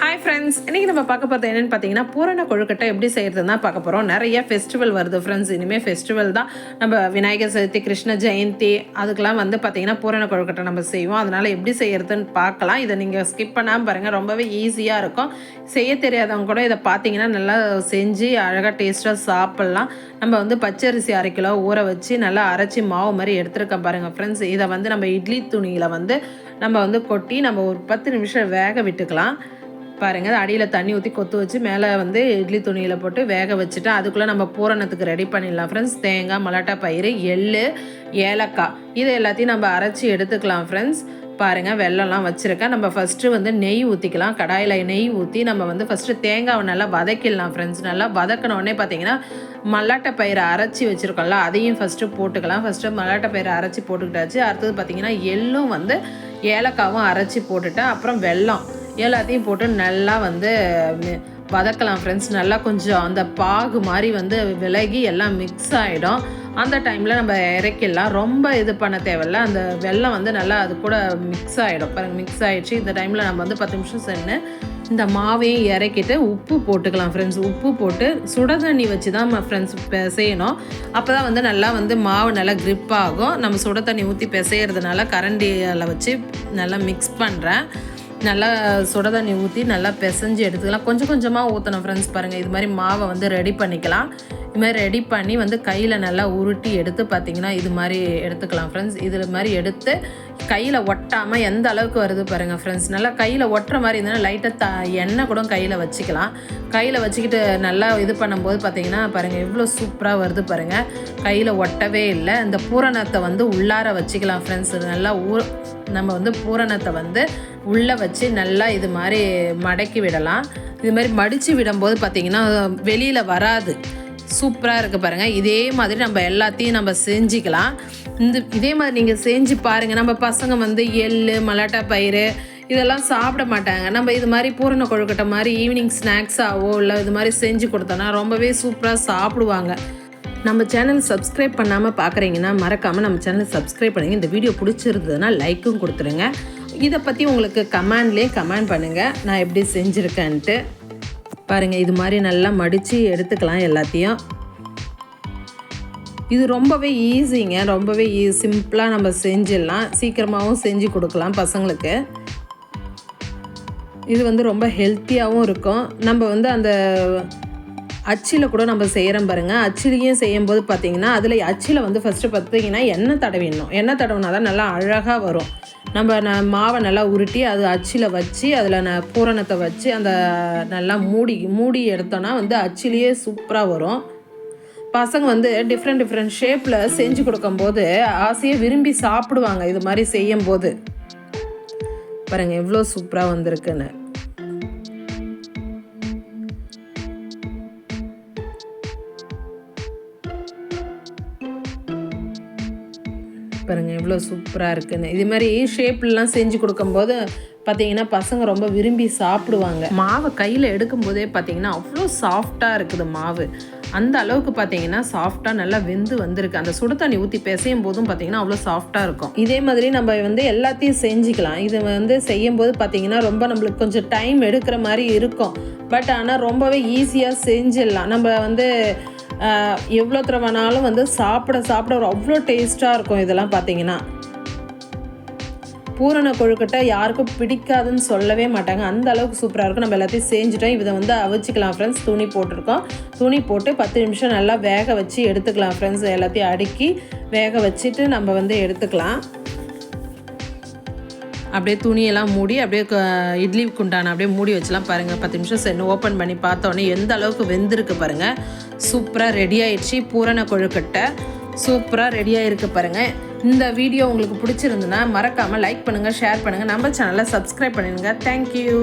Hi friends, இன்றைக்கி நம்ம பார்க்க போகிறது என்னென்னு பார்த்தீங்கன்னா பூரண கொழுக்கட்டை எப்படி செய்கிறதுன்னு தான் பார்க்க போகிறோம். நிறைய ஃபெஸ்டிவல் வருது ஃப்ரெண்ட்ஸ். இனிமேல் ஃபெஸ்டிவல் தான். நம்ம விநாயகர் சதுர்த்தி, கிருஷ்ண ஜெயந்தி அதுக்கெலாம் பார்த்தீங்கன்னா பூரண கொழுக்கட்டை நம்ம செய்வோம். அதனால் எப்படி செய்கிறதுன்னு பார்க்கலாம். இதை நீங்கள் ஸ்கிப் பண்ணாமல் பாருங்கள், ரொம்பவே ஈஸியாக இருக்கும். செய்ய தெரியாதவங்க கூட இதை பார்த்தீங்கன்னா நல்லா செஞ்சு அழகாக டேஸ்ட்டாக சாப்பிட்லாம். நம்ம பச்சரிசி 1/2 கிலோ ஊற வச்சு நல்லா அரைச்சி மாவு மாதிரி எடுத்துருக்கேன் பாருங்கள் ஃப்ரெண்ட்ஸ். இதை நம்ம இட்லி துணியில் நம்ம கொட்டி நம்ம ஒரு 10 நிமிஷம் வேக விட்டுக்கலாம். பாருங்கள், அடியில் தண்ணி ஊற்றி கொத்து வச்சு மேலே இட்லி துணியில் போட்டு வேக வச்சுட்டு அதுக்குள்ளே நம்ம பூரணத்துக்கு ரெடி பண்ணிடலாம் ஃப்ரெண்ட்ஸ். தேங்காய், மலாட்டா பயிறு, எள்ளு, ஏலக்காய் இது எல்லாத்தையும் நம்ம அரைச்சி எடுத்துக்கலாம் ஃப்ரெண்ட்ஸ். பாருங்கள், வெள்ளம்லாம் வச்சுருக்கேன். நம்ம ஃபஸ்ட்டு நெய் ஊற்றிக்கலாம். கடாயில் நெய் ஊற்றி நம்ம ஃபஸ்ட்டு தேங்காவை நல்லா வதக்கிடலாம் ஃப்ரெண்ட்ஸ். நல்லா வதக்கினோடனே பார்த்தீங்கன்னா மல்லாட்டை பயிரை அரைச்சி வச்சுருக்கோம்ல அதையும் ஃபஸ்ட்டு போட்டுக்கலாம். ஃபஸ்ட்டு மல்லாட்டை பயிரை அரைச்சி போட்டுக்கிட்டாச்சு. அடுத்தது பார்த்திங்கன்னா எள்ளும் ஏலக்காவும் அரைச்சி போட்டுட்டேன். அப்புறம் வெல்லம் எல்லாத்தையும் போட்டு நல்லா வதக்கலாம் ஃப்ரெண்ட்ஸ். நல்லா கொஞ்சம் அந்த பாகு மாதிரி விலகி எல்லாம் மிக்ஸ் ஆகிடும். அந்த டைமில் நம்ம இறக்கிடலாம். ரொம்ப இது பண்ண தேவையில்ல. அந்த வெல்லம் நல்லா அது கூட மிக்ஸ் ஆகிடும். பாருங்கள், மிக்ஸ் ஆகிடுச்சு. இந்த டைமில் நம்ம 10 நிமிஷம் சென்று இந்த மாவையும் இறக்கிட்டு உப்பு போட்டுக்கலாம் ஃப்ரெண்ட்ஸ். உப்பு போட்டு சுட தண்ணி வச்சு தான் ஃப்ரெண்ட்ஸ் பிசையணும். அப்போ தான் நல்லா மாவு நல்லா க்ரிப் ஆகும். நம்ம சுட தண்ணி ஊற்றி பிசைகிறதுனால கரண்டியில் வச்சு நல்லா மிக்ஸ் பண்ணுறேன். நல்லா சுட தண்ணி ஊற்றி நல்லா பிசைஞ்சு எடுத்துக்கலாம். கொஞ்சம் கொஞ்சமாக ஊற்றணும் ஃப்ரெண்ட்ஸ். பாருங்கள், இது மாதிரி மாவை ரெடி பண்ணிக்கலாம். இது மாதிரி ரெடி பண்ணி கையில் நல்லா உருட்டி எடுத்து பார்த்திங்கன்னா இது மாதிரி எடுத்துக்கலாம் ஃப்ரெண்ட்ஸ். இது மாதிரி எடுத்து கையில் ஒட்டாமல் எந்த அளவுக்கு வருது பாருங்கள் ஃப்ரெண்ட்ஸ். நல்லா கையில் ஒட்டுற மாதிரி இருந்ததுன்னா லைட்டாக எண்ணெய் கூட கையில் வச்சுக்கலாம். கையில் வச்சுக்கிட்டு நல்லா இது பண்ணும்போது பார்த்திங்கன்னா பாருங்கள் எவ்வளோ சூப்பராக வருது பாருங்கள். கையில் ஒட்டவே இல்லை. இந்த பூரணத்தை உள்ளார வச்சுக்கலாம் ஃப்ரெண்ட்ஸ். நல்லா நம்ம பூரணத்தை உள்ளே வச்சு நல்லா இது மாதிரி மடக்கி விடலாம். இது மாதிரி மடித்து விடும்போது பார்த்திங்கன்னா வெளியில் வராது. சூப்பராக இருக்குது பாருங்கள். இதே மாதிரி நம்ம எல்லாத்தையும் நம்ம செஞ்சுக்கலாம். இதே மாதிரி நீங்கள் செஞ்சு பாருங்கள். நம்ம பசங்க எள்ளு, மலாட்டா பயிறு இதெல்லாம் சாப்பிட மாட்டாங்க. நம்ம இது மாதிரி பூரண கொழுக்கட்டை மாதிரி ஈவினிங் ஸ்நாக்ஸாவோ இல்லை இது மாதிரி செஞ்சு கொடுத்தோன்னா ரொம்பவே சூப்பராக சாப்பிடுவாங்க. நம்ம சேனல் சப்ஸ்கிரைப் பண்ணாமல் பார்க்குறீங்கன்னா மறக்காமல் நம்ம சேனல் சப்ஸ்கிரைப் பண்ணுங்க. இந்த வீடியோ பிடிச்சிருந்ததுன்னா லைக்கும் கொடுத்துருங்க. இதை பற்றி உங்களுக்கு கமெண்ட்லேயே கமெண்ட் பண்ணுங்கள் நான் எப்படி செஞ்சுருக்கேன்ட்டு. பாருங்கள், இது மாதிரி நல்லா மடித்து எடுத்துக்கலாம் எல்லாத்தையும். இது ரொம்பவே ஈஸிங்க. ரொம்பவே சிம்பிளாக நம்ம செஞ்சிடலாம். சீக்கிரமாகவும் செஞ்சு கொடுக்கலாம் பசங்களுக்கு. இது ரொம்ப ஹெல்த்தியாகவும் இருக்கும். நம்ம அந்த அச்சில் கூட நம்ம செய்கிறோம் பாருங்கள். அச்சிலையும் செய்யும்போது பார்த்திங்கன்னா அதில் அச்சில் ஃபஸ்ட்டு பார்த்திங்கன்னா எண்ணெய் தடவிடணும். எண்ணெய் தடவினா தான் நல்லா அழகாக வரும். நம்ம மாவை நல்லா உருட்டி அது அச்சில் வச்சு அதில் பூரணத்தை வச்சு அந்த நல்லா மூடி எடுத்தோன்னா அச்சிலேயே சூப்பராக வரும். பசங்க டிஃப்ரெண்ட் ஷேப்பில் செஞ்சு கொடுக்கும்போது ஆசையாக விரும்பி சாப்பிடுவாங்க. இது மாதிரி செய்யும்போது பாருங்கள் எவ்வளோ சூப்பராக வந்திருக்குன்னு. பாருங்கள் எவ்வளோ சூப்பராக இருக்குன்னு. இது மாதிரி ஷேப்லாம் செஞ்சு கொடுக்கும்போது பார்த்திங்கன்னா பசங்க ரொம்ப விரும்பி சாப்பிடுவாங்க. மாவை கையில் எடுக்கும்போதே பார்த்திங்கன்னா அவ்வளோ சாஃப்டாக இருக்குது மாவு. அந்த அளவுக்கு பார்த்திங்கன்னா சாஃப்டாக நல்லா வெந்து வந்திருக்கு. அந்த சுடு தண்ணி ஊற்றி பிசையும் போதும் பார்த்திங்கன்னா அவ்வளோ சாஃப்டாக இருக்கும். இதே மாதிரி நம்ம எல்லாத்தையும் செஞ்சுக்கலாம். இது செய்யும்போது பார்த்திங்கன்னா ரொம்ப நம்மளுக்கு கொஞ்சம் டைம் எடுக்கிற மாதிரி இருக்கும். பட் ஆனால் ரொம்பவே ஈஸியாக செஞ்சிடலாம். நம்ம எவ்வளோ தடவைனாலும் சாப்பிட அவ்வளோ டேஸ்ட்டாக இருக்கும். இதெல்லாம் பார்த்தீங்கன்னா பூரண கொழுக்கட்டை யாருக்கும் பிடிக்காதுன்னு சொல்லவே மாட்டாங்க. அந்த அளவுக்கு சூப்பராக இருக்கும். நம்ம எல்லாத்தையும் செஞ்சுட்டோம். இதை அவிச்சிக்கலாம் ஃப்ரெண்ட்ஸ். துணி போட்டிருக்கோம். துணி போட்டு 10 நிமிஷம் நல்லா வேக வச்சு எடுத்துக்கலாம் ஃப்ரெண்ட்ஸ். எல்லாத்தையும் அடுக்கி வேக வச்சுட்டு நம்ம எடுத்துக்கலாம். அப்படியே துணியெல்லாம் மூடி அப்படியே இட்லி குண்டான அப்படியே மூடி வச்சலாம். பாருங்கள் 10 நிமிஷம் சென்று ஓப்பன் பண்ணி பார்த்தோன்னே எந்த அளவுக்கு வெந்திருக்கு பாருங்கள். சூப்பராக ரெடி ஆயிடுச்சு. பூரண கொழுக்கட்டை சூப்பராக ரெடியாக இருக்குது பாருங்கள். இந்த வீடியோ உங்களுக்கு பிடிச்சிருந்துன்னா மறக்காமல் லைக் பண்ணுங்கள், ஷேர் பண்ணுங்கள், நம்ம சேனலை சப்ஸ்கிரைப் பண்ணிடுங்க. தேங்க்யூ.